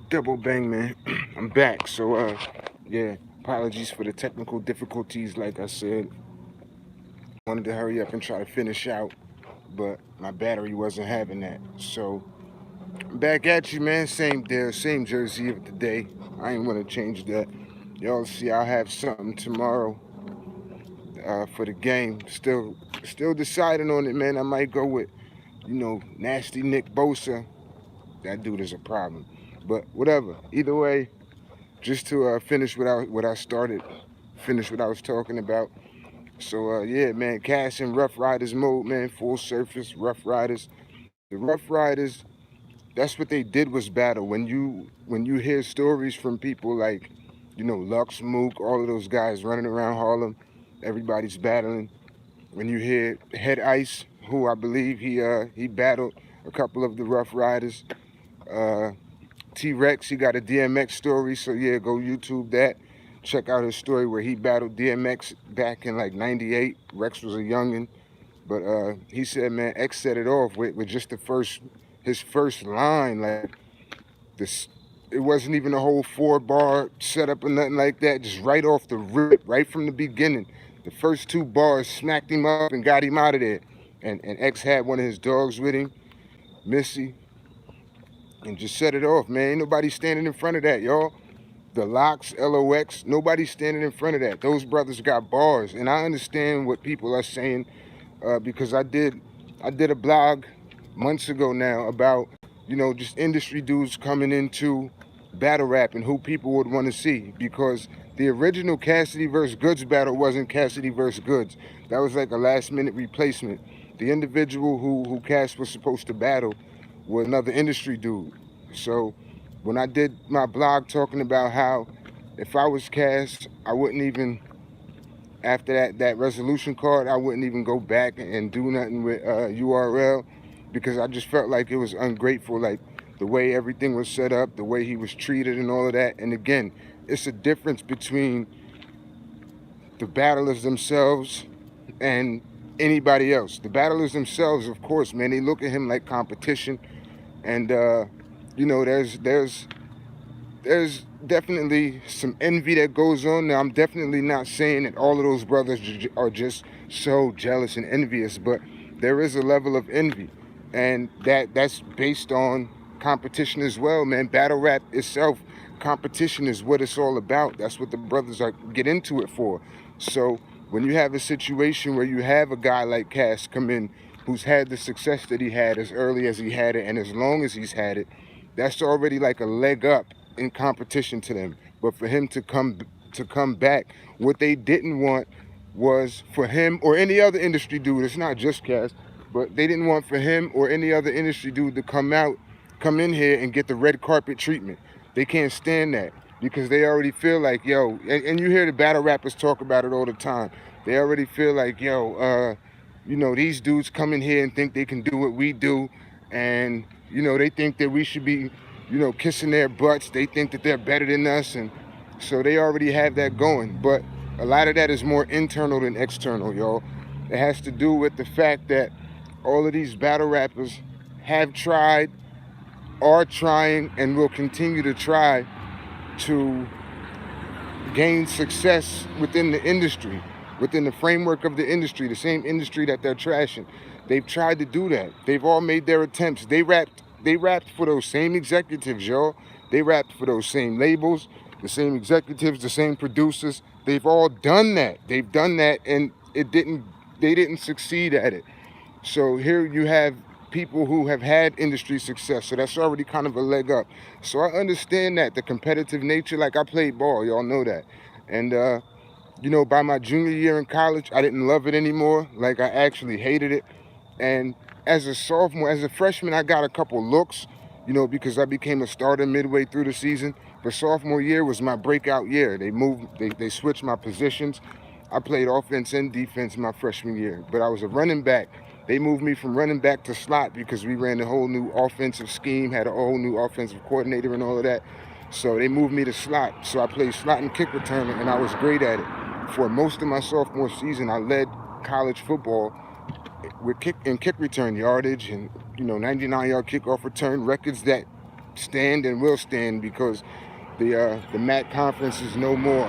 Double bang, man. I'm back. So, yeah, apologies for the technical difficulties. Like I said, wanted to hurry up and try to finish out, but my battery wasn't having that. So, I'm back at you, man. Same deal, same jersey of the day. I ain't want to change that. Y'all see, I'll have something tomorrow for the game. Still deciding on it, man. I might go with, nasty Nick Bosa. That dude is a problem. But whatever. Either way, just to finish what I started, finish what I was talking about. So yeah, man, Cash and Rough Riders mode, man, full surface Rough Riders. The Rough Riders, that's what they did was battle. When you hear stories from people like, Lux, Mook, all of those guys running around Harlem, everybody's battling. When you hear Head Ice, who I believe he battled a couple of the Rough Riders. Uh, T-Rex, he got a DMX story, so yeah, go YouTube that. Check out his story where he battled DMX back in like '98. Rex was a youngin', but he said, man, X set it off with just his first line. Like this, it wasn't even a whole 4-bar setup or nothing like that. Just right off the rip, right from the beginning, the first 2 bars smacked him up and got him out of there. And X had one of his dogs with him, Missy, and just set it off, man. Ain't nobody standing in front of that, y'all. The Locks, LOX, nobody's standing in front of that. Those brothers got bars, and I understand what people are saying because I did a blog months ago now about just industry dudes coming into battle rap and who people would want to see, because the original Cassidy versus Goods battle wasn't Cassidy versus Goods. That was like a last minute replacement. The individual who Cass was supposed to battle was another industry dude. So when I did my blog talking about how if I was Cass, I wouldn't even, after that resolution card, I wouldn't even go back and do nothing with URL, because I just felt like it was ungrateful, like the way everything was set up, the way he was treated and all of that. And again, it's a difference between the battlers themselves and anybody else. The battlers themselves, of course, man, they look at him like competition. And there's definitely some envy that goes on. Now, I'm definitely not saying that all of those brothers are just so jealous and envious, but there is a level of envy, and that's based on competition as well, man. Battle rap itself, competition is what it's all about. That's what the brothers get into it for. So when you have a situation where you have a guy like Cass come in, who's had the success that he had as early as he had it and as long as he's had it, that's already like a leg up in competition to them. But for him to come back, what they didn't want was for him or any other industry dude, it's not just Cass, but they didn't want for him or any other industry dude to come in here and get the red carpet treatment. They can't stand that, because they already feel like, yo, and you hear the battle rappers talk about it all the time. They already feel like, yo, these dudes come in here and think they can do what we do, and they think that we should be, kissing their butts. They think that they're better than us, and so they already have that going. But a lot of that is more internal than external, y'all. It has to do with the fact that all of these battle rappers have tried, are trying, and will continue to try to gain success within the industry, within the framework of the industry, the same industry that they're trashing. They've tried to do that. They've all made their attempts. They rapped for those same executives, y'all. They rapped for those same labels, the same executives, the same producers. They've all done that. They've done that, and they didn't succeed at it. So here you have people who have had industry success, so that's already kind of a leg up. So I understand that, the competitive nature. Like, I played ball, y'all know that. And by my junior year in college, I didn't love it anymore. Like, I actually hated it. And as a freshman, I got a couple looks, because I became a starter midway through the season. But sophomore year was my breakout year. They switched my positions. I played offense and defense my freshman year, but I was a running back. They moved me from running back to slot because we ran a whole new offensive scheme, had a whole new offensive coordinator and all of that. So they moved me to slot. So I played slot and kick returner, and I was great at it. For most of my sophomore season, I led college football with kick return yardage and 99-yard kickoff return, records that stand and will stand, because the MAC conference is no more,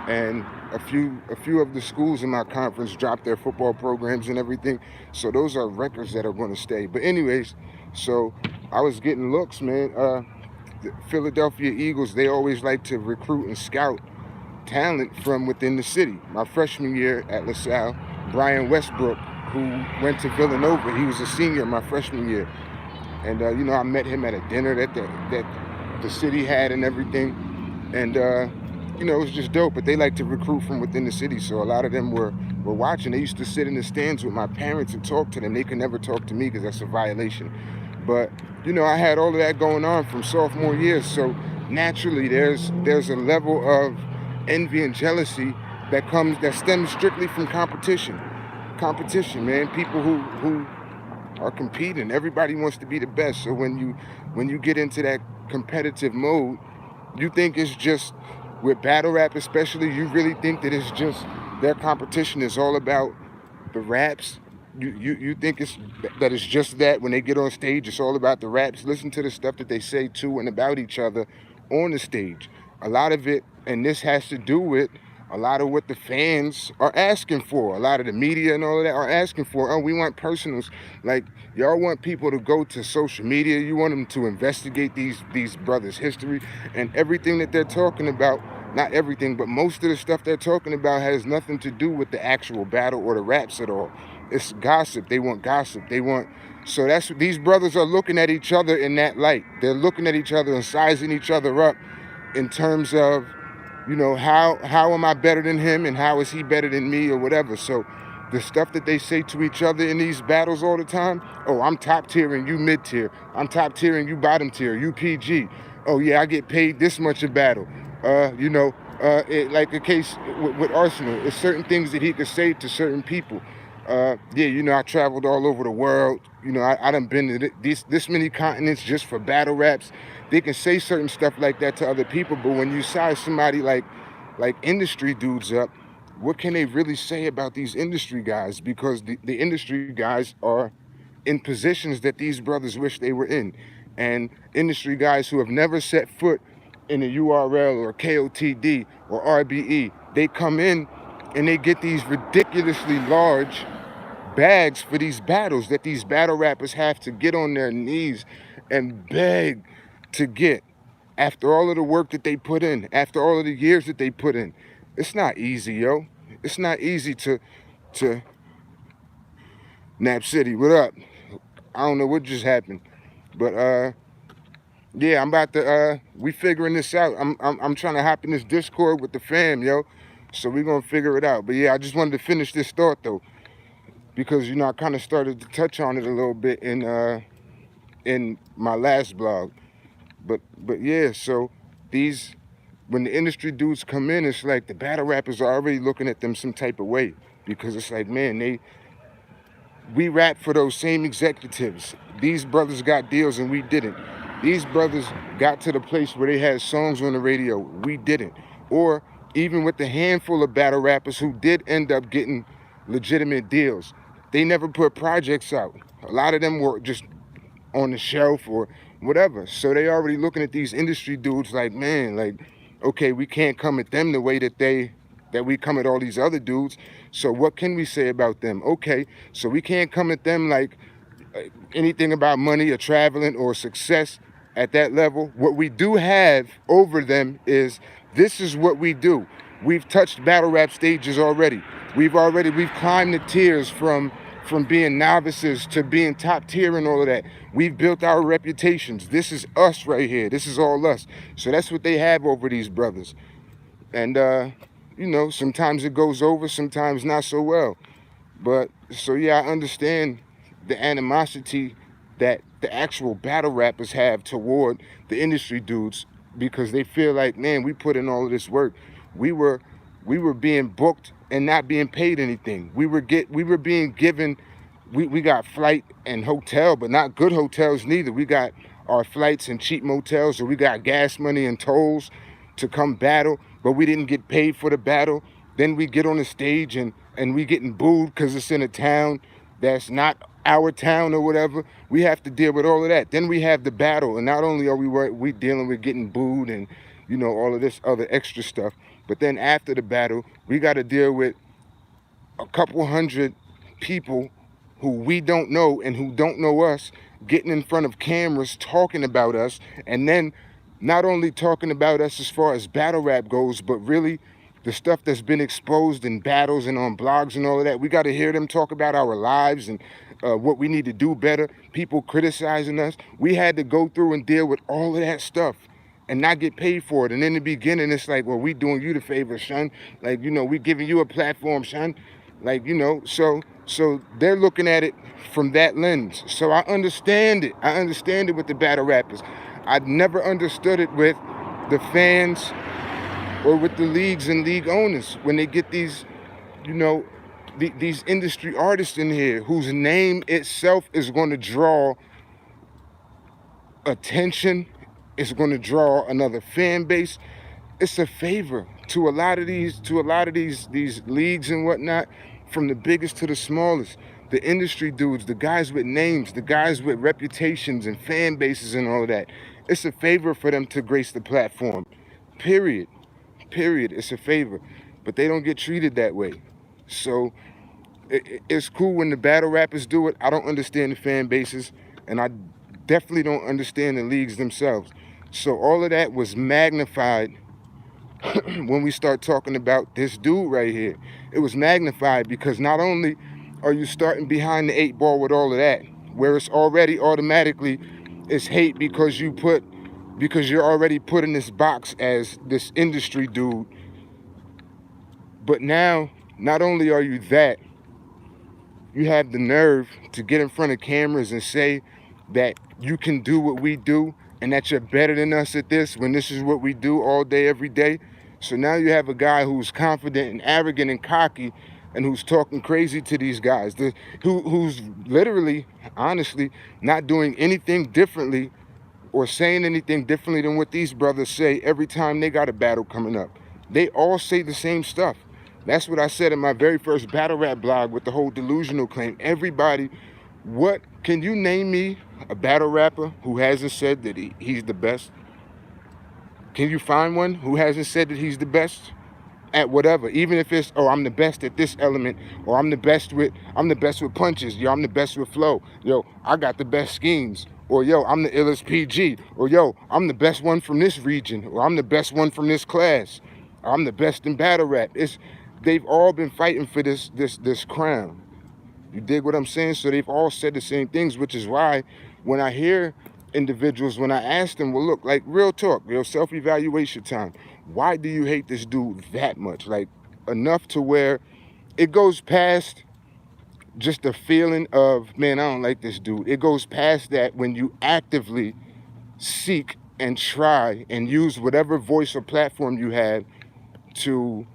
and a few of the schools in my conference dropped their football programs and everything. So those are records that are going to stay. But anyways, so I was getting looks, man. The Philadelphia Eagles, they always like to recruit and scout talent from within the city. My freshman year at LaSalle, Brian Westbrook, who went to Villanova, he was a senior my freshman year. And, I met him at a dinner that the city had and everything. And, it was just dope. But they like to recruit from within the city. So a lot of them were watching. They used to sit in the stands with my parents and talk to them. They could never talk to me because that's a violation. But, I had all of that going on from sophomore year. So naturally, there's a level of envy and jealousy that stems strictly from competition, man. People who are competing, everybody wants to be the best. So when you get into that competitive mode, you think it's just, with battle rap especially, you really think that it's just, their competition is all about the raps. You think it's just that when they get on stage, it's all about the raps. Listen to the stuff that they say to and about each other on the stage. A lot of it, and this has to do with a lot of what the fans are asking for. A lot of the media and all of that are asking for. Oh, we want personals. Like, y'all want people to go to social media. You want them to investigate these brothers' history and everything that they're talking about. Not everything, but most of the stuff they're talking about has nothing to do with the actual battle or the raps at all. It's gossip. They want gossip. So that's, these brothers are looking at each other in that light. They're looking at each other and sizing each other up in terms of, how am I better than him and how is he better than me or whatever. So the stuff that they say to each other in these battles all the time, oh, I'm top tier and you mid tier. I'm top tier and you bottom tier, you PG. Oh yeah, I get paid this much a battle. Like the case with Arsenal, it's certain things that he could say to certain people. I traveled all over the world. I done been to this many continents just for battle raps. They can say certain stuff like that to other people, but when you size somebody like industry dudes up, what can they really say about these industry guys? Because the industry guys are in positions that these brothers wish they were in. And industry guys who have never set foot in a URL or KOTD or RBE, they come in and they get these ridiculously large bags for these battles that these battle rappers have to get on their knees and beg to get, after all of the work that they put in, after all of the years that they put in. It's not easy, yo. It's not easy to Nap City, what up? I don't know what just happened, but yeah, I'm about to we figuring this out. I'm trying to hop in this Discord with the fam, yo. So we're gonna figure it out. But yeah, I just wanted to finish this thought though, because I kind of started to touch on it a little bit in my last blog. But yeah, so when the industry dudes come in, it's like the battle rappers are already looking at them some type of way, because it's like, man, we rap for those same executives. These brothers got deals and we didn't. These brothers got to the place where they had songs on the radio. We didn't. Or even with the handful of battle rappers who did end up getting legitimate deals, they never put projects out. A lot of them were just on the shelf or whatever. So they already looking at these industry dudes like, man, like, okay, we can't come at them the way that we come at all these other dudes. So what can we say about them? Okay, so we can't come at them like anything about money or traveling or success at that level. What we do have over them is, this is what we do. We've touched battle rap stages already. We've climbed the tiers from being novices to being top tier and all of that. We've built our reputations. This is us right here. This is all us. So that's what they have over these brothers. And sometimes it goes over, sometimes not so well. But so yeah, I understand the animosity that the actual battle rappers have toward the industry dudes, because they feel like, man, we put in all of this work. We were being booked and not being paid anything. We were being given, we got flight and hotel, but not good hotels neither. We got our flights and cheap motels, or we got gas money and tolls to come battle, but we didn't get paid for the battle. Then we get on the stage and we getting booed because it's in a town that's not our town or whatever, we have to deal with all of that. Then we have the battle, and not only are we dealing with getting booed and all of this other extra stuff, but then after the battle, we got to deal with a couple hundred people who we don't know and who don't know us getting in front of cameras talking about us, and then not only talking about us as far as battle rap goes, but really the stuff that's been exposed in battles and on blogs and all of that. We got to hear them talk about our lives and what we need to do better, people criticizing us. We had to go through and deal with all of that stuff and not get paid for it. And in the beginning, it's like, well, we doing you the favor, son. Like, we giving you a platform, son. Like, so they're looking at it from that lens. So I understand it. I understand it with the battle rappers. I've never understood it with the fans or with the leagues and league owners when they get these, these industry artists in here whose name itself is going to draw attention. It's going to draw another fan base. It's a favor to a lot of these leagues and whatnot, from the biggest to the smallest. The industry dudes, the guys with names, the guys with reputations and fan bases and all of that. It's a favor for them to grace the platform. Period. It's a favor. But they don't get treated that way. So it's cool when the battle rappers do it. I don't understand the fan bases, and I definitely don't understand the leagues themselves. So all of that was magnified when we start talking about this dude right here. It was magnified because not only are you starting behind the 8 ball with all of that, where it's already automatically it's hate because you're already put in this box as this industry dude. But now, not only are you that, you have the nerve to get in front of cameras and say that you can do what we do and that you're better than us at this when this is what we do all day, every day. So now you have a guy who's confident and arrogant and cocky and who's talking crazy to these guys, who's literally, honestly, not doing anything differently or saying anything differently than what these brothers say every time they got a battle coming up. They all say the same stuff. That's what I said in my very first battle rap blog with the whole delusional claim. Everybody, can you name me a battle rapper who hasn't said that he's the best? Can you find one who hasn't said that he's the best at whatever? Even if it's, I'm the best at this element, or I'm the best with punches, yo, I'm the best with flow, yo, I got the best schemes, or yo, I'm the illest PG, or yo, I'm the best one from this region, or I'm the best one from this class, or I'm the best in battle rap. They've all been fighting for this crown. You dig what I'm saying? So they've all said the same things, which is why when I hear individuals, when I ask them, well, look, like real talk, self-evaluation time. Why do you hate this dude that much? Like enough to where it goes past just a feeling of, man, I don't like this dude. It goes past that when you actively seek and try and use whatever voice or platform you have to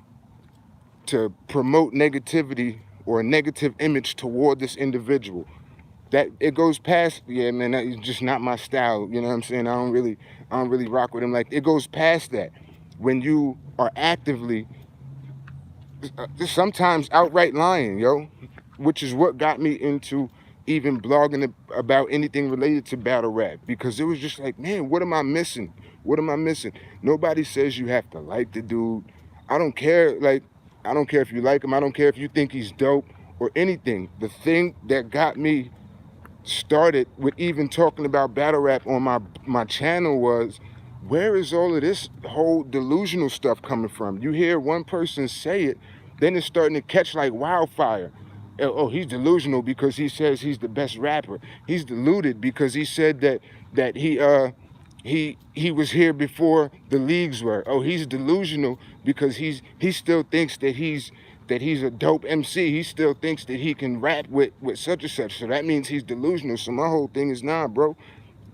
promote negativity or a negative image toward this individual. That it goes past, yeah, man, that's just not my style. You know what I'm saying? I don't really rock with him. Like, it goes past that when you are actively, sometimes outright lying, which is what got me into even blogging about anything related to battle rap, because it was just like, man, what am I missing? Nobody says you have to like the dude. I don't care if you like him. I don't care if you think he's dope or anything. The thing that got me started with even talking about battle rap on my channel was, where is all of this whole delusional stuff coming from? You hear one person say it, then it's starting to catch like wildfire. Oh, he's delusional because he says he's the best rapper. He's deluded because he said that he was here before the leagues were. Oh, he's delusional because he still thinks that he's a dope MC. He still thinks that he can rap with such and such. So that means he's delusional. So my whole thing is, nah, bro.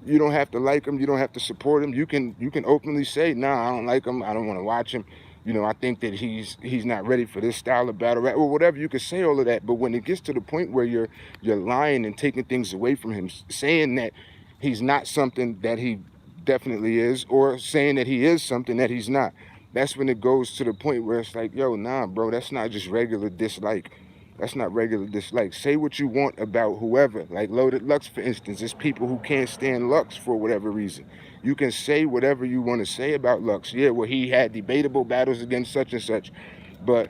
You don't have to like him. You don't have to support him. You can openly say, nah, I don't like him. I don't want to watch him. I think that he's not ready for this style of battle rap or whatever. You can say all of that. But when it gets to the point where you're lying and taking things away from him, saying that he's not something that he definitely is, or saying that he is something that he's not, that's when it goes to the point where it's like, yo, nah, bro, that's not just regular dislike. That's not regular dislike. Say what you want about whoever. Like Loaded Lux, for instance. There's people who can't stand Lux for whatever reason. You can say whatever you want to say about Lux. Yeah, well, he had debatable battles against such and such. But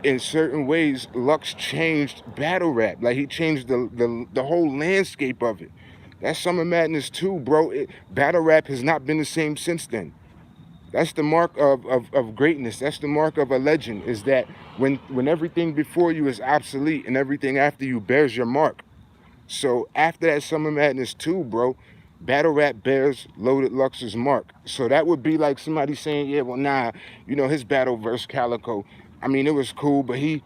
in certain ways, Lux changed battle rap. Like, he changed the whole landscape of it. That's Summer Madness too, bro. Battle rap has not been the same since then. That's the mark of greatness. That's the mark of a legend, is that when everything before you is obsolete and everything after you bears your mark. So after that Summer Madness 2, bro, battle rap bears Loaded Lux's mark. So that would be like somebody saying, yeah, well, nah, his battle versus Calico, I mean, it was cool, but he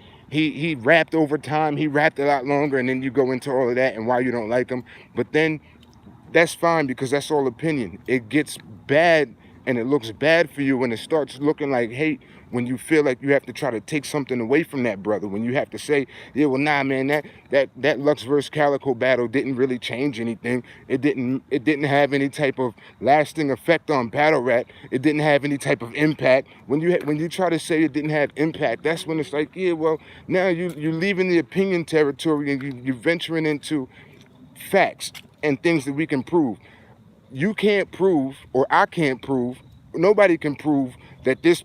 rapped over time. He rapped a lot longer, and then you go into all of that and why you don't like him. But then that's fine, because that's all opinion. It gets bad and it looks bad for you when it starts looking like hate, when you feel like you have to try to take something away from that brother, when you have to say, yeah, well, nah, man, that Lux versus Calico battle didn't really change anything. It didn't have any type of lasting effect on battle rap. It didn't have any type of impact. When you try to say it didn't have impact, that's when it's like, yeah, well, now you're leaving the opinion territory and you're venturing into facts and things that we can prove. You can't prove, or I can't prove, nobody can prove that this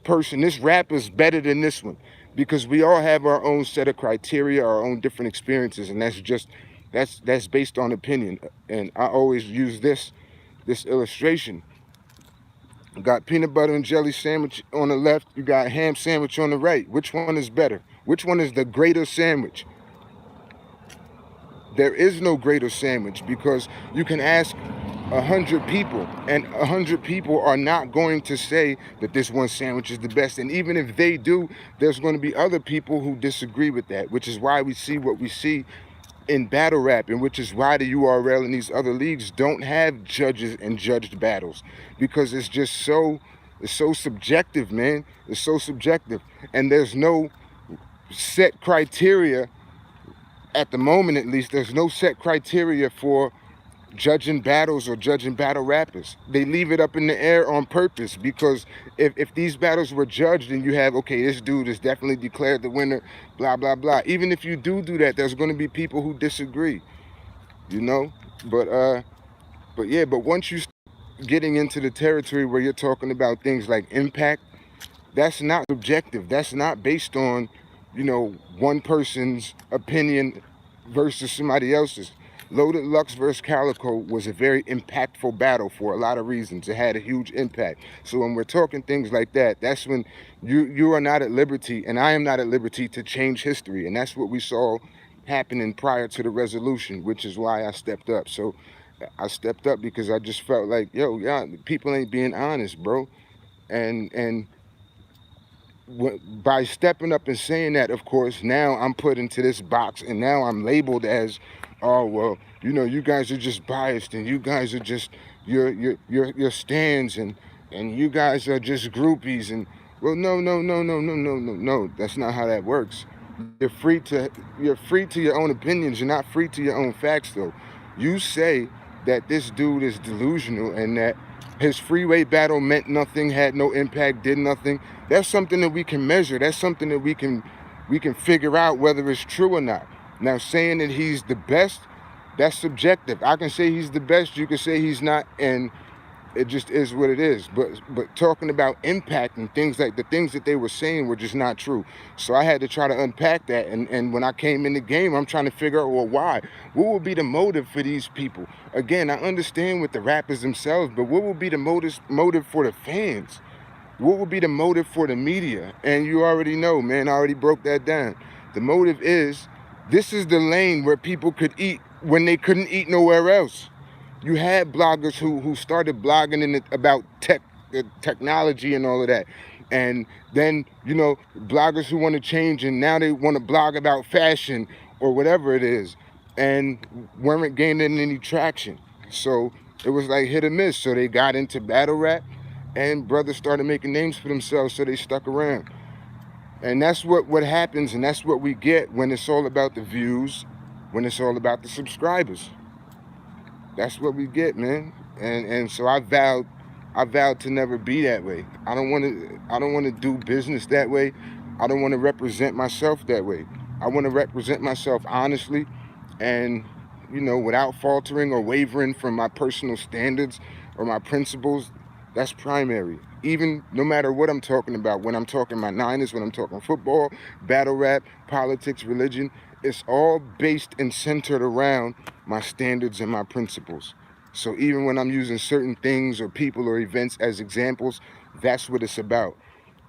rapper's better than this one, because we all have our own set of criteria, our own different experiences, and that's based on opinion. And I always use this illustration. You got peanut butter and jelly sandwich on the left, you got ham sandwich on the right. Which one is better? Which one is the greater sandwich? There is no greater sandwich, because you can ask 100 people, and 100 people are not going to say that this one sandwich is the best. And even if they do, there's going to be other people who disagree with that, which is why we see what we see in battle rap, and which is why the URL and these other leagues don't have judges and judged battles, because it's so subjective, man. It's so subjective, and there's no set criteria. At the moment, at least, there's no set criteria for judging battles or judging battle rappers. They leave it up in the air on purpose, because if these battles were judged and you have, okay, this dude is definitely declared the winner, blah, blah, blah. Even if you do that, there's going to be people who disagree, But yeah, but once you start getting into the territory where you're talking about things like impact, that's not subjective. That's not based on, one person's opinion versus somebody else's. Loaded Lux versus Calico was a very impactful battle for a lot of reasons. It had a huge impact. So when we're talking things like that, that's when you are not at liberty, and I am not at liberty, to change history. And that's what we saw happening prior to the resolution, which is why I stepped up. So I stepped up because I just felt like, yeah, people ain't being honest, bro. And by stepping up and saying that, of course, now I'm put into this box, and now I'm labeled as, oh, well, you guys are just biased, and you guys are just your stands, and you guys are just groupies. And well, no, that's not how that works. You're free to your own opinions. You're not free to your own facts, though. You say that this dude is delusional and that his freeway battle meant nothing, had no impact, did nothing. That's something that we can measure. That's something that we can figure out whether it's true or not. Now, saying that he's the best, that's subjective. I can say he's the best, you can say he's not, and it just is what it is. But talking about impact and things like the things that they were saying were just not true. So I had to try to unpack that. And when I came in the game, I'm trying to figure out, well, why? What would be the motive for these people? Again, I understand with the rappers themselves, but what would be the motive for the fans? What would be the motive for the media? And you already know, man, I already broke that down. The motive is, this is the lane where people could eat when they couldn't eat nowhere else. You had bloggers who started blogging about technology and all of that. And then, bloggers who want to change, and now they want to blog about fashion or whatever it is, and weren't gaining any traction. So it was like hit or miss. So they got into battle rap, and brothers started making names for themselves, so they stuck around. And that's what happens, and that's what we get when it's all about the views, when it's all about the subscribers. That's what we get, man. And so I vowed to never be that way. I don't want to do business that way. I don't want to represent myself that way. I want to represent myself honestly and, without faltering or wavering from my personal standards or my principles. That's primary. Even no matter what I'm talking about, when I'm talking my Niners, when I'm talking football, battle rap, politics, religion, it's all based and centered around my standards and my principles. So even when I'm using certain things or people or events as examples, that's what it's about.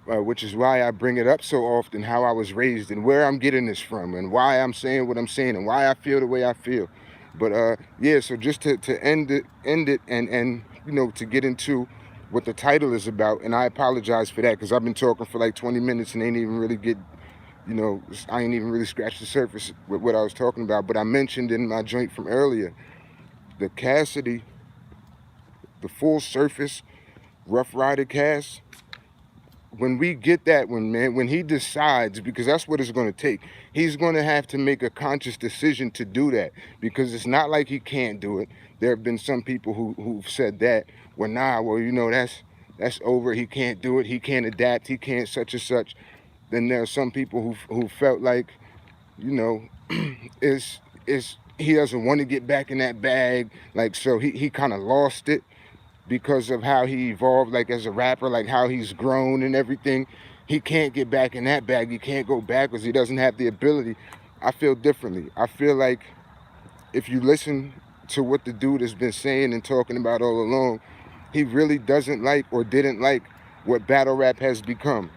Which is why I bring it up so often, how I was raised and where I'm getting this from and why I'm saying what I'm saying and why I feel the way I feel. But yeah, so just to end it and to get into what the title is about, and I apologize for that because I've been talking for like 20 minutes and ain't even really I ain't even really scratched the surface with what I was talking about. But I mentioned in my joint from earlier, the Cassidy, the full surface Rough Rider cast. When we get that one, man, when he decides, because that's what it's going to take, he's going to have to make a conscious decision to do that, because it's not like he can't do it. There have been some people who've said that, well, nah, well, that's over. He can't do it. He can't adapt. He can't such and such. Then there are some people who felt like, you know, is he doesn't want to get back in that bag, like, so he kind of lost it because of how he evolved, like as a rapper, like how he's grown and everything. He can't get back in that bag. He can't go backwards. He doesn't have the ability. I feel differently. I feel like if you listen to what the dude has been saying and talking about all along, he really doesn't like or didn't like what battle rap has become.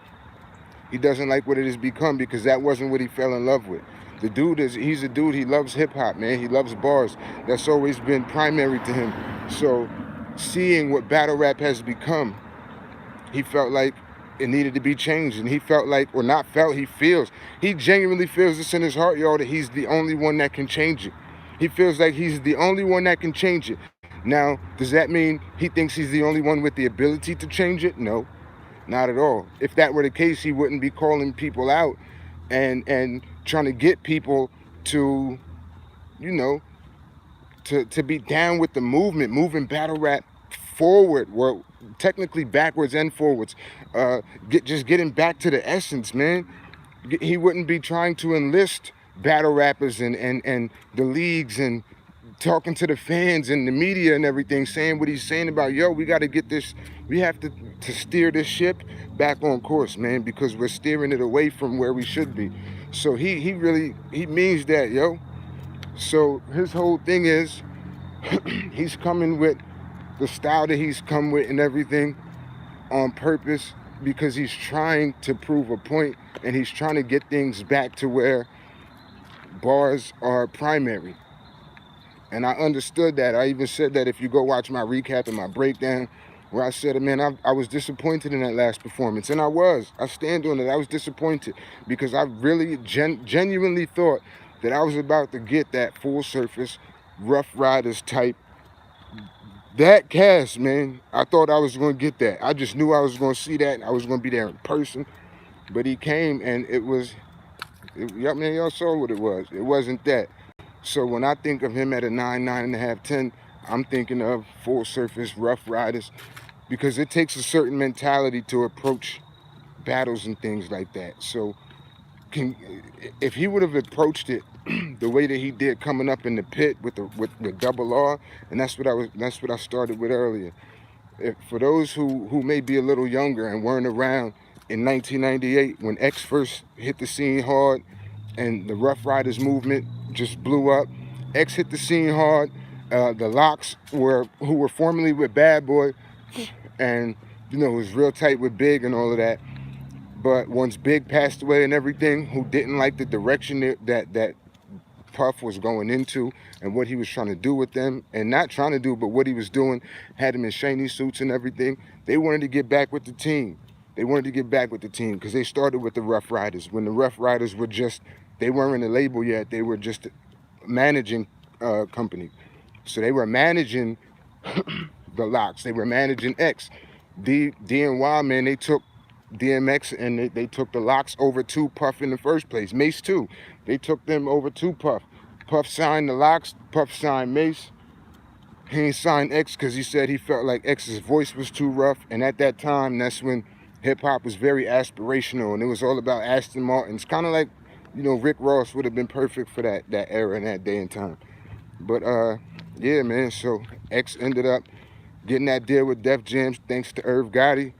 He doesn't like what it has become because that wasn't what he fell in love with. He's a dude, he loves hip hop, man. He loves bars. That's always been primary to him. So seeing what battle rap has become, he felt like it needed to be changed. And he felt like, or not felt, he genuinely feels this in his heart, y'all, that he's the only one that can change it. He feels like he's the only one that can change it. Now, does that mean he thinks he's the only one with the ability to change it? No, not at all. If that were the case, he wouldn't be calling people out and trying to get people to, to be down with the movement, moving battle rap forward, well, technically backwards and forwards, just getting back to the essence, man. He wouldn't be trying to enlist battle rappers and the leagues and talking to the fans and the media and everything, saying what he's saying about, yo, we got to get this, we have to steer this ship back on course, man, because we're steering it away from where we should be. So he means that, yo. So his whole thing is he's coming with the style that he's come with and everything on purpose because he's trying to prove a point and he's trying to get things back to where bars are primary. And I understood that. I even said that if you go watch my recap and my breakdown, where I said, man, I was disappointed in that last performance. And I stand on it. I was disappointed because I really genuinely thought that I was about to get that full surface Rough Riders type. That cast, man, I thought I was going to get that. I just knew I was going to see that. I was going to be there in person. But he came and man, y'all saw what it was. It wasn't that. So when I think of him at a 9, 9.5, 10, I'm thinking of full surface Rough Riders because it takes a certain mentality to approach battles and things like that. So if he would have approached it the way that he did coming up in the pit with the double R, and that's what I started with earlier. For those who may be a little younger and weren't around in 1998 when X first hit the scene hard and the Rough Riders movement just blew up, X hit the scene hard. The Locks who were formerly with Bad Boy and was real tight with Big and all of that. But once Big passed away and everything, who didn't like the direction that Puff was going into and what he was trying to do with them, and not trying to do, but what he was doing, had them in shiny suits and everything. They wanted to get back with the team. Because they started with the Rough Riders. When the Rough Riders were they weren't a label yet. They were just a managing company. So they were managing the Locks. They were managing X. DNY, man, they took DMX and they took the Locks over to Puff in the first place. Mace too. They took them over to Puff. Puff signed the Locks. Puff signed Mace. He ain't signed X because he said he felt like X's voice was too rough. And at that time, that's when hip hop was very aspirational and it was all about Aston Martins. Kind of like Rick Ross would have been perfect for that era and that day and time. But yeah, man. So X ended up getting that deal with Def Jam thanks to Irv Gotti,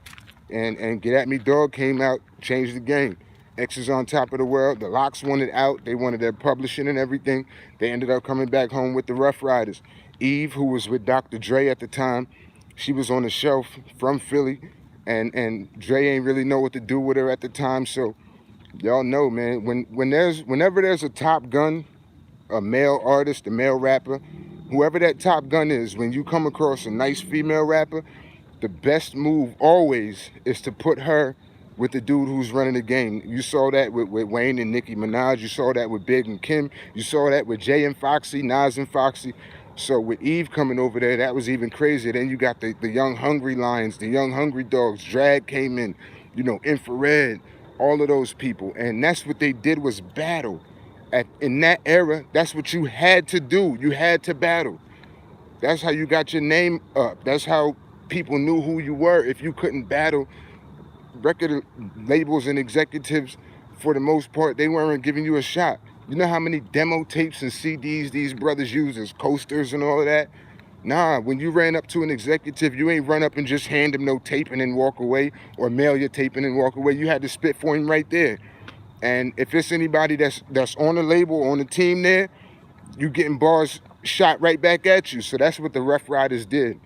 and Get At Me Dog came out, changed the game. X is on top of the world. The Locks wanted out. They wanted their publishing and everything. They ended up coming back home with the Ruff Ryders. Eve, who was with Dr. Dre at the time, she was on the shelf from Philly, and Dre ain't really know what to do with her at the time. So y'all know, man, whenever there's a top gun, a male artist, a male rapper, whoever that top gun is, when you come across a nice female rapper, the best move always is to put her with the dude who's running the game. You saw that with Wayne and Nicki Minaj. You saw that with Big and Kim. You saw that with Jay and Foxy, Nas and Foxy. So with Eve coming over there, that was even crazier. Then you got the Young Hungry Lions, the Young Hungry Dogs. Drag came in, Infrared, all of those people. And that's what they did, was battle. In that era, that's what you had to do. You had to battle. That's how you got your name up. That's how people knew who you were. If you couldn't battle, record labels and executives, for the most part, they weren't giving you a shot. You know how many demo tapes and CDs these brothers used as coasters and all of that? Nah, when you ran up to an executive, you ain't run up and just hand him no tape and then walk away, or mail your tape and then walk away. You had to spit for him right there. And if it's anybody that's on the label, on the team there, you getting bars shot right back at you. So that's what the Rough Riders did.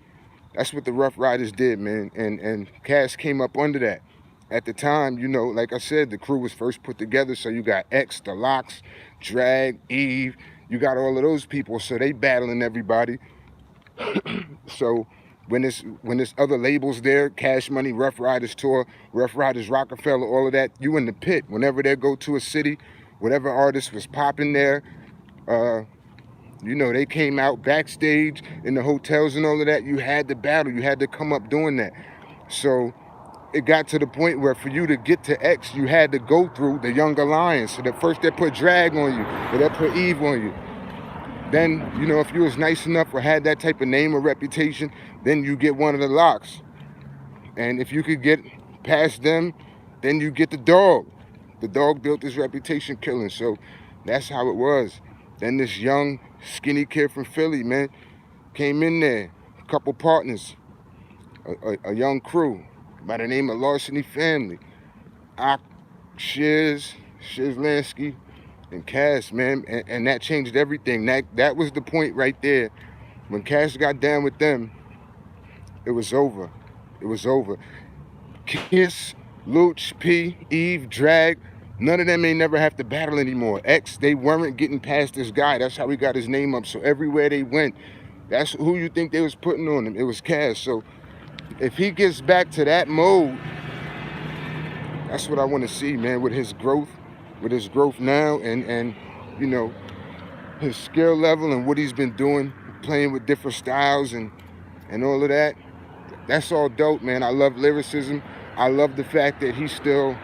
That's what the Rough Riders did, man. And Cass came up under that. At the time, like I said, the crew was first put together. So you got X, the Locks, Drag, Eve. You got all of those people. So they battling everybody. So when this other labels there, Cash Money, Rough Riders Tour, Rough Riders Rockefeller, all of that, you in the pit. Whenever they go to a city, whatever artist was popping there, they came out backstage in the hotels and all of that. You had to battle. You had to come up doing that. So it got to the point where for you to get to X, you had to go through the Young Alliance. So that first they put Drag on you, or they put Eve on you. Then, if you was nice enough or had that type of name or reputation, then you get one of the Locks. And if you could get past them, then you get the Dog. The Dog built his reputation killing. So that's how it was. Then this young, skinny kid from Philly, man, came in there. A couple partners, a young crew by the name of Larceny Family. Shiz Lansky, and Cass, man. And that changed everything. That was the point right there. When Cass got down with them, it was over. It was over. Kiss, Luch, P, Eve, Drag, none of them ain't never have to battle anymore. X, they weren't getting past this guy. That's how he got his name up. So everywhere they went, that's who you think they was putting on him. It was Cass. So if he gets back to that mode, that's what I want to see, man, with his growth now, and his skill level and what he's been doing, playing with different styles and all of that. That's all dope, man. I love lyricism. I love the fact that he still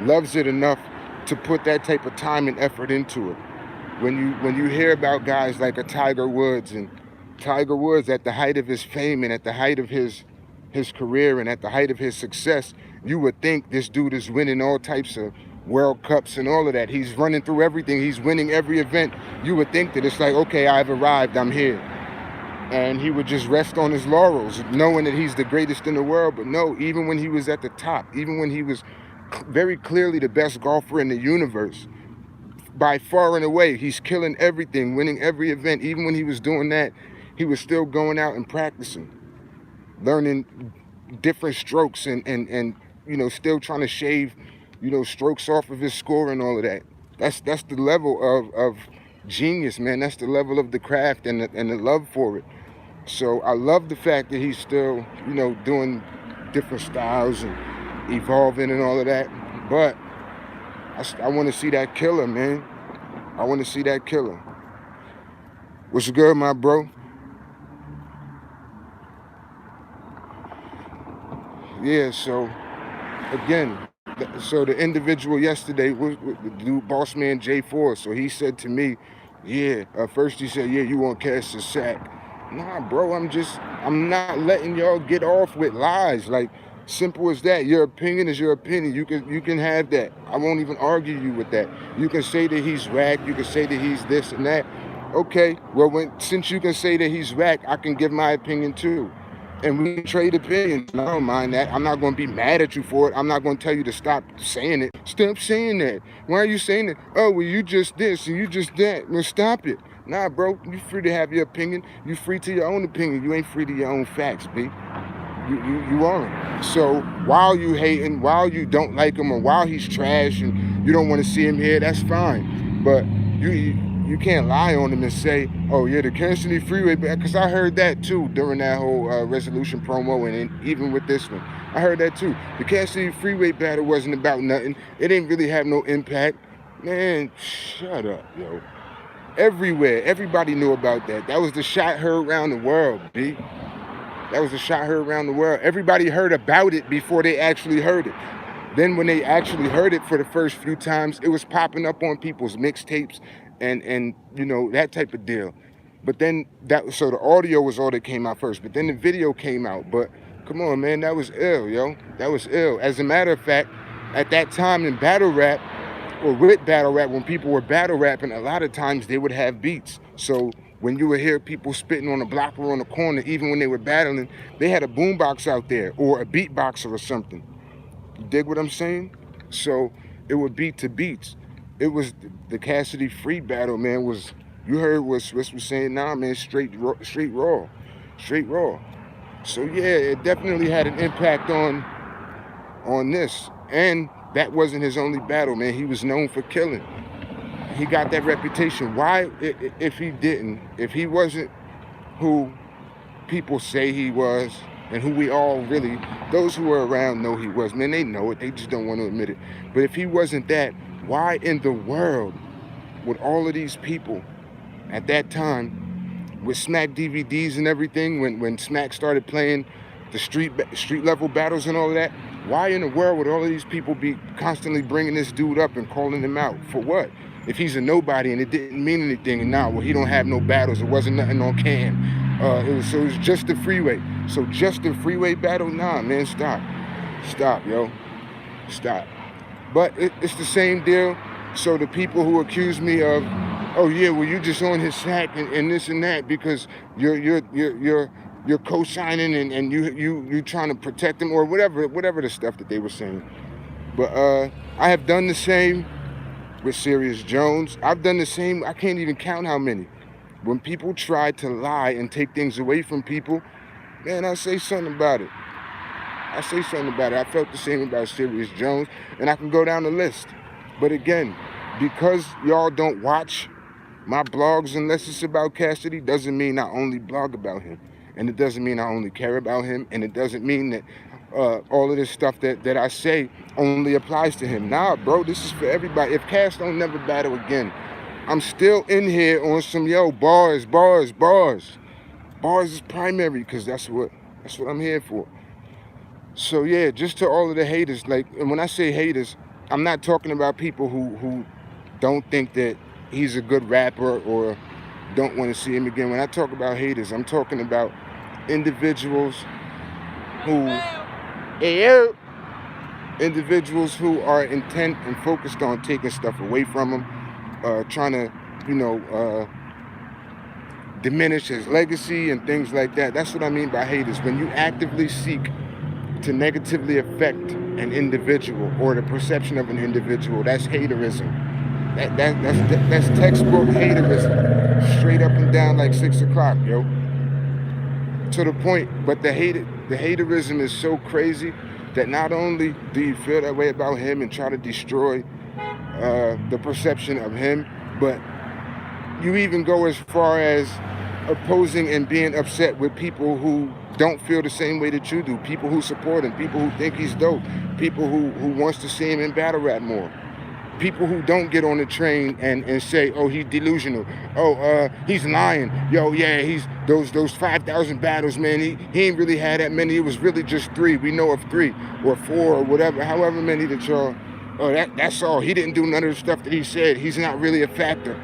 loves it enough to put that type of time and effort into it. When you hear about guys like a Tiger Woods, and Tiger Woods at the height of his fame and at the height of his career and at the height of his success, you would think this dude is winning all types of World Cups and all of that. He's running through everything. He's winning every event. You would think that it's like, okay, I've arrived, I'm here. And he would just rest on his laurels, knowing that he's the greatest in the world. But no, even when he was at the top, even when he was very clearly the best golfer in the universe, by far and away, he's killing everything, winning every event. Even when he was doing that, he was still going out and practicing, learning different strokes and still trying to shave, strokes off of his score and all of that. That's the level of genius, man. That's the level of the craft and the love for it. So I love the fact that he's still, doing different styles and evolving and all of that. But I want to see that killer, man. I want to see that killer. What's good, my bro? Yeah, so again, so the individual yesterday was the dude, boss man J4. So he said to me, yeah, first he said, yeah, you want Cass to sack. Nah, bro, I'm not letting y'all get off with lies. Like, Simple as that. Your opinion is your opinion. You can have that. I won't even argue you with that. You can say that he's whack. You can say that he's this and that. Okay, well, since you can say that he's whack, I can give my opinion too. And we can trade opinions. I don't mind that. I'm not going to be mad at you for it. I'm not going to tell you to stop saying it. Stop saying that. Why are you saying that? Oh, well, you just this and you just that. Well, stop it. Nah, bro, you free to have your opinion. You free to your own opinion. You ain't free to your own facts, B. You aren't. So while you hating, while you don't like him, or while he's trash and you don't want to see him here, that's fine. But you can't lie on him and say, oh yeah, the Cassidy freeway, because I heard that too during that whole resolution promo, and even with this one, I heard that too. The Cassidy freeway battle wasn't about nothing. It didn't really have no impact. Man, shut up, yo. Everywhere, everybody knew about that. That was the shot heard around the world, B. That was a shot heard around the world. Everybody heard about it before they actually heard it. Then when they actually heard it for the first few times, it was popping up on people's mixtapes and you know, that type of deal. But then so the audio was all that came out first, but then the video came out. But come on, man, that was ill, yo. That was ill. As a matter of fact, at that time in battle rap, or with battle rap, when people were battle rapping, a lot of times they would have beats. So when you would hear people spitting on the block or on the corner, even when they were battling, they had a boombox out there or a beatboxer or something. You dig what I'm saying? So it would beat to beats. It was the Cassidy free battle, man. Was you heard what Swiss was saying? Nah, man, straight raw. So yeah, it definitely had an impact on this. And that wasn't his only battle, man. He was known for killing. He got that reputation. Why, if he wasn't who people say he was, and who we all really, those who were around know he was, man, they know it, they just don't want to admit it. But if he wasn't that, why in the world would all of these people at that time, with Smack DVDs and everything, when Smack started playing the street level battles and all of that, why in the world would all of these people be constantly bringing this dude up and calling him out? For what? If he's a nobody and it didn't mean anything, and now, well, he don't have no battles, it wasn't nothing on Cam. It was just the freeway. So just the freeway battle? Nah, man, stop. Stop, yo. Stop. But it's the same deal. So the people who accuse me of, oh yeah, well, you just on his sack and this and that because you're co-signing and you trying to protect him or whatever the stuff that they were saying. But I have done the same with Serious Jones. I've done the same. I can't even count how many. When people try to lie and take things away from people, man, I say something about it. I felt the same about Serious Jones, and I can go down the list. But again, because y'all don't watch my blogs unless it's about Cassidy, doesn't mean I only blog about him. And it doesn't mean I only care about him. And it doesn't mean that all of this stuff that I say only applies to him. Nah, bro, this is for everybody. If Cass don't never battle again, I'm still in here on some, yo, bars. Bars is primary, because that's what I'm here for. So yeah, just to all of the haters, like, and when I say haters, I'm not talking about people who don't think that he's a good rapper or don't want to see him again. When I talk about haters, I'm talking about individuals who are intent and focused on taking stuff away from him, trying to, diminish his legacy and things like that. That's what I mean by haters. When you actively seek to negatively affect an individual or the perception of an individual, that's haterism. That's textbook haterism, straight up and down like 6 o'clock, yo. To the point. But the haterism is so crazy that not only do you feel that way about him and try to destroy the perception of him, but you even go as far as opposing and being upset with people who don't feel the same way that you do, people who support him, people who think he's dope, people who wants to see him in battle rap more, people who don't get on the train and say, oh, he's delusional, oh, he's lying, yo, yeah, he's those 5,000 battles, man, he ain't really had that many, it was really just 3, we know of 3 or 4 or whatever, however many that y'all, oh, that's all, he didn't do none of the stuff that he said, he's not really a factor.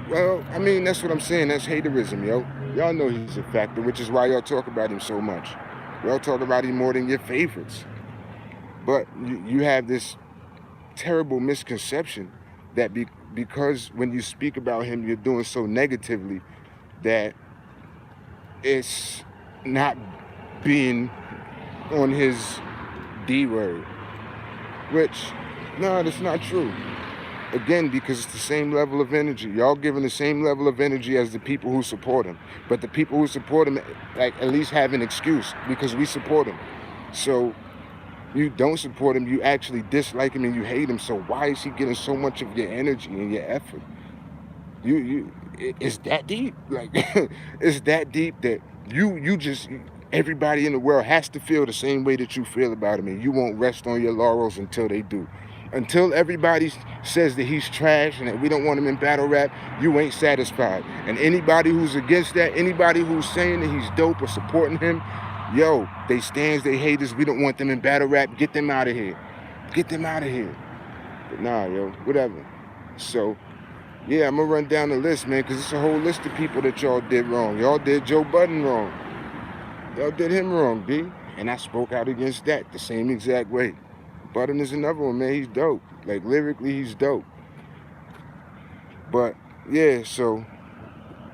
Well, I mean, that's what I'm saying. That's haterism, yo. Y'all know he's a factor, which is why y'all talk about him so much. Y'all talk about him more than your favorites. But you have this terrible misconception that because when you speak about him, you're doing so negatively that it's not being on his D word, which, no, that's not true. Again, because it's the same level of energy. Y'all giving the same level of energy as the people who support him. But the people who support him, like, at least have an excuse because we support him. So you don't support him, you actually dislike him and you hate him. So why is he getting so much of your energy and your effort? It's that deep. Like, it's that deep that you just, everybody in the world has to feel the same way that you feel about him, and you won't rest on your laurels until they do. Until everybody says that he's trash and that we don't want him in battle rap, you ain't satisfied. And anybody who's against that, anybody who's saying that he's dope or supporting him, yo, they stands, they haters, we don't want them in battle rap, get them out of here. Get them out of here. But nah, yo, whatever. So, yeah, I'm gonna run down the list, man, because it's a whole list of people that y'all did wrong. Y'all did Joe Budden wrong. Y'all did him wrong, B. And I spoke out against that the same exact way. Budden is another one, man. He's dope. Like, lyrically, he's dope. But, yeah, so,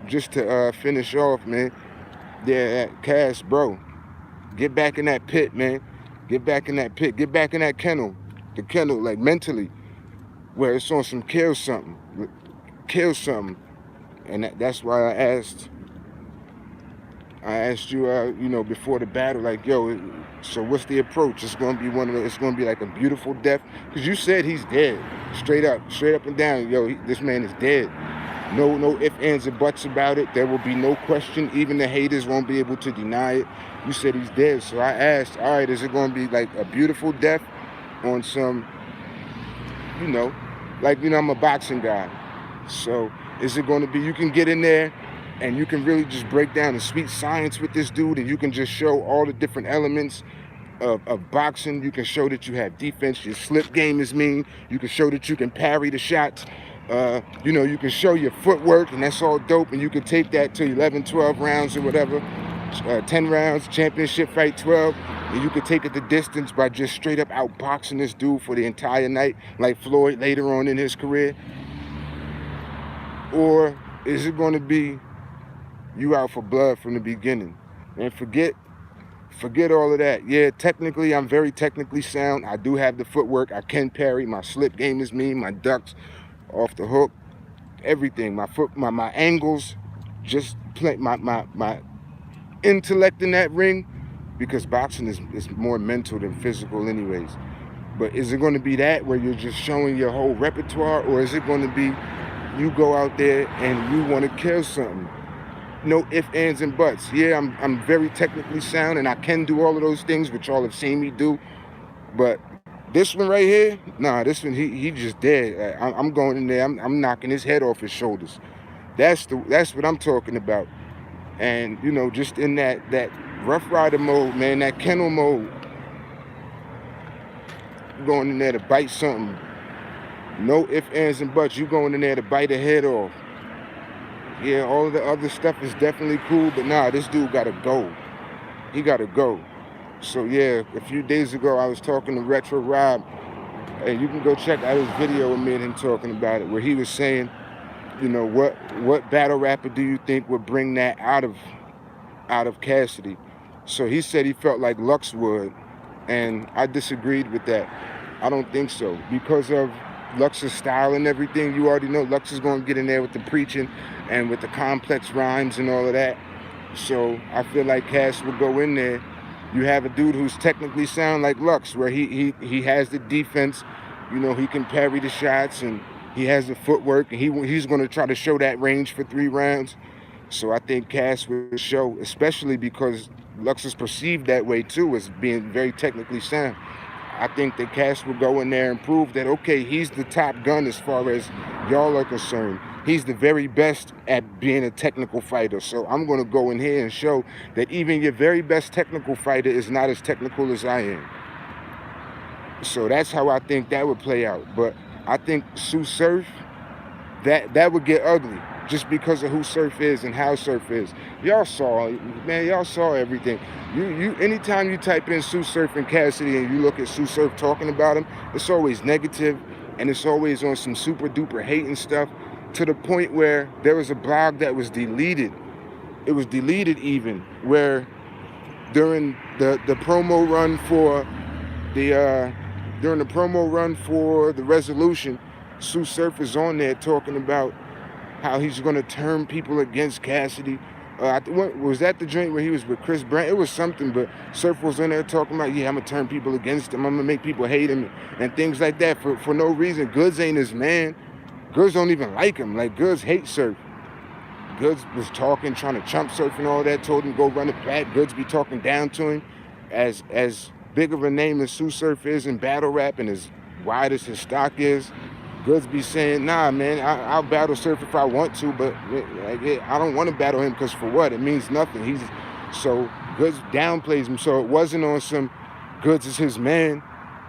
just to finish off, man, yeah, Cass, bro, get back in that pit, man. Get back in that pit. Get back in that kennel. The kennel, like, mentally, where it's on some kill something. Kill something. And that's why I asked you, you know, before the battle, like, yo, so what's the approach? It's gonna be it's gonna be like a beautiful death, because you said he's dead, straight up and down. Yo, this man is dead. No ifs, ands, or buts about it. There will be no question. Even the haters won't be able to deny it. You said he's dead, so I asked, all right, is it gonna be like a beautiful death on some, you know, like, you know, I'm a boxing guy, so is it gonna be, you can get in there and you can really just break down the sweet science with this dude, and you can just show all the different elements of boxing. You can show that you have defense, your slip game is mean, you can show that you can parry the shots, you know, you can show your footwork, and that's all dope, and you can take that to 11, 12 rounds or whatever, 10 rounds, championship fight 12, and you can take it the distance by just straight up outboxing this dude for the entire night, like Floyd later on in his career. Or is it going to be you out for blood from the beginning? And forget all of that. Yeah, technically, I'm very technically sound. I do have the footwork. I can parry. My slip game is mean. My ducks off the hook. Everything. My angles. Just play my intellect in that ring, because boxing is more mental than physical anyways. But is it going to be that where you're just showing your whole repertoire, or is it going to be you go out there and you want to kill something? No ifs, ands, and buts. Yeah, I'm very technically sound, and I can do all of those things, which y'all have seen me do. But this one right here, nah, this one, he just dead. I'm going in there, I'm knocking his head off his shoulders. That's what I'm talking about. And, you know, just in that Rough Rider mode, man, that kennel mode, going in there to bite something. No ifs, ands, and buts. You going in there to bite a head off. Yeah, all of the other stuff is definitely cool, but nah, this dude gotta go. He gotta go. So yeah, a few days ago, I was talking to Retro Rob, and you can go check out his video with me and him talking about it, where he was saying, you know, what battle rapper do you think would bring that out of Cassidy? So he said he felt like Lux would, and I disagreed with that. I don't think so, because of Lux's style and everything. You already know Lux is going to get in there with the preaching and with the complex rhymes and all of that. So I feel like Cass will go in there. You have a dude who's technically sound like Lux, where he has the defense, you know, he can parry the shots, and he has the footwork, and he's going to try to show that range for 3 rounds. So I think Cass will show, especially because Lux is perceived that way too, as being very technically sound. I think that Cass will go in there and prove that, okay, he's the top gun as far as y'all are concerned. He's the very best at being a technical fighter. So I'm going to go in here and show that even your very best technical fighter is not as technical as I am. So that's how I think that would play out. But I think Sue Surf, that would get ugly. just because of who Surf is and how Surf is. Y'all saw, man, y'all saw everything. Anytime you type in Sue Surf and Cassidy and you look at Sue Surf talking about him, it's always negative and it's always on some super duper hate and stuff, to the point where there was a blog that was deleted. It was deleted even, where during the promo run for the resolution, Sue Surf is on there talking about how he's going to turn people against Cassidy. Was that the joint where he was with Chris Brown? It was something, but Surf was in there talking about, yeah, I'm going to turn people against him. I'm going to make people hate him and things like that for no reason. Goods ain't his man. Goods don't even like him. Like, Goods hate Surf. Goods was talking, trying to chump Surf and all that, told him to go run it back. Goods be talking down to him. As big of a name as Sue Surf is in battle rap and as wide as his stock is, Goods be saying, nah, man, I'll battle Surf if I want to, but I don't want to battle him because for what? It means nothing. So Goods downplays him. So it wasn't on some Goods is his man.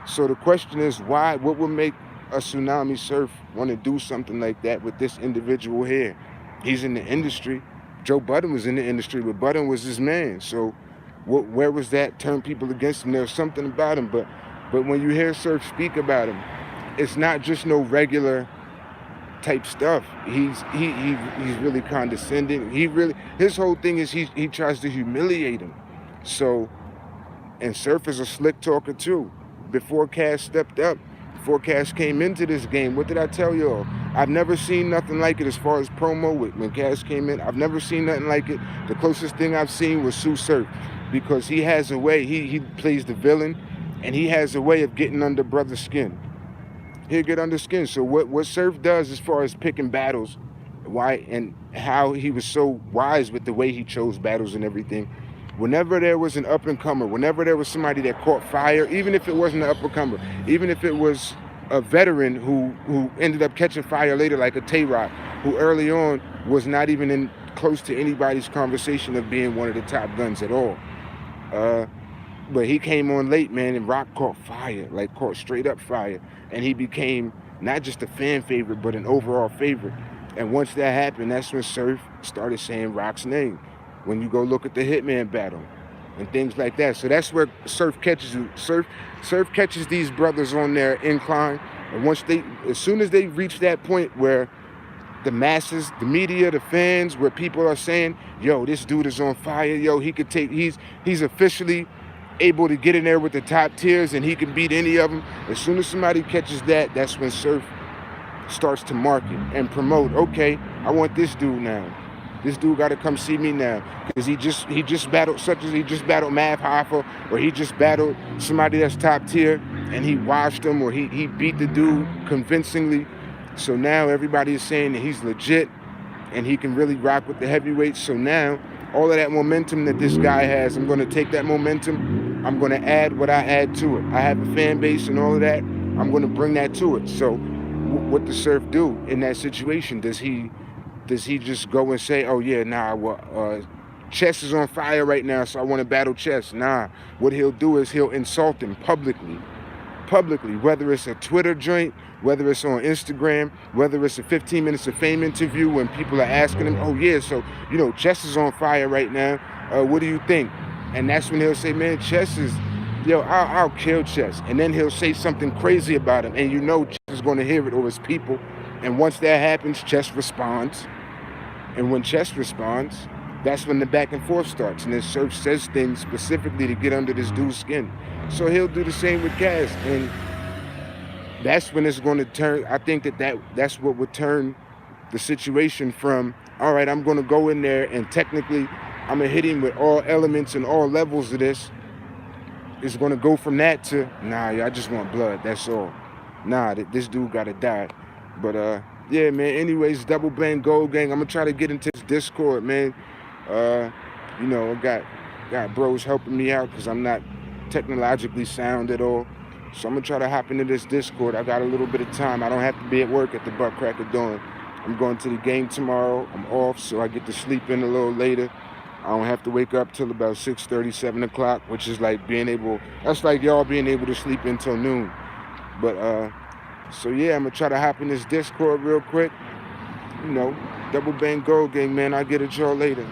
So the question is, why? What would make a Tsunami Surf want to do something like that with this individual here? He's in the industry. Joe Budden was in the industry, but Budden was his man. So where was that turn people against him? There's something about him, but when you hear Surf speak about him, it's not just no regular type stuff. He's really condescending. His whole thing is he tries to humiliate him. So, and Surf is a slick talker too. Before Cass stepped up, before Cass came into this game, what did I tell y'all? I've never seen nothing like it as far as promo when Cass came in. I've never seen nothing like it. The closest thing I've seen was Sue Surf, because he has a way, he plays the villain, and he has a way of getting under brother's skin. He'll get under skin. So what Surf does as far as picking battles, why and how he was so wise with the way he chose battles and everything, whenever there was an up-and-comer, whenever there was somebody that caught fire, even if it wasn't an up-and-comer, even if it was a veteran who ended up catching fire later, like a Tay-Rock, who early on was not even close to anybody's conversation of being one of the top guns at all. But he came on late, man, and Rock caught fire, like caught straight up fire. And he became not just a fan favorite, but an overall favorite. And once that happened, that's when Surf started saying Rock's name. When you go look at the Hitman battle and things like that. So that's where Surf catches you. Surf catches these brothers on their incline. And as soon as they reach that point where the masses, the media, the fans, where people are saying, yo, this dude is on fire, yo, he's officially able to get in there with the top tiers and he can beat any of them. As soon as somebody catches that, that's when Surf starts to market and promote. Okay, I want this dude now. This dude got to come see me now, because he just battled, such as he just battled Mav Hoffa, or he just battled somebody that's top tier and he washed him, or he beat the dude convincingly. So now everybody is saying that he's legit and he can really rock with the heavyweights. So now all of that momentum that this guy has, I'm going to take that momentum, I'm going to add what I add to it. I have a fan base and all of that. I'm going to bring that to it. So what does Surf do in that situation? Does he just go and say, oh yeah, nah, Chess is on fire right now, so I want to battle Chess? Nah. What he'll do is he'll insult him publicly, whether it's a Twitter joint, whether it's on Instagram, whether it's a 15 Minutes of Fame interview when people are asking him, oh yeah, so, Chess is on fire right now. What do you think? And that's when he'll say, man, Chess is, I'll kill Chess. And then he'll say something crazy about him, and Chess is going to hear it, or his people. And once that happens, Chess responds. And when Chess responds, that's when the back and forth starts. And then Surf says things specifically to get under this dude's skin. So he'll do the same with Cass. And that's when it's going to turn. I think that's what would turn the situation from, all right, I'm going to go in there and technically I'm going to hit him with all elements and all levels of this. It's going to go from that to, nah, I just want blood. That's all. Nah, this dude got to die. But, yeah, man, anyways, Double Bang Gold Gang, I'm going to try to get into this Discord, man. I got bros helping me out because I'm not technologically sound at all. So I'm going to try to hop into this Discord. I got a little bit of time. I don't have to be at work at the butt crack of dawn. I'm going to the game tomorrow. I'm off, so I get to sleep in a little later. I don't have to wake up till about 6:30, 7 o'clock, which is like that's like y'all being able to sleep until noon. But, so yeah, I'm going to try to hop in this Discord real quick. Double bang gold gang, man. I'll get at y'all later.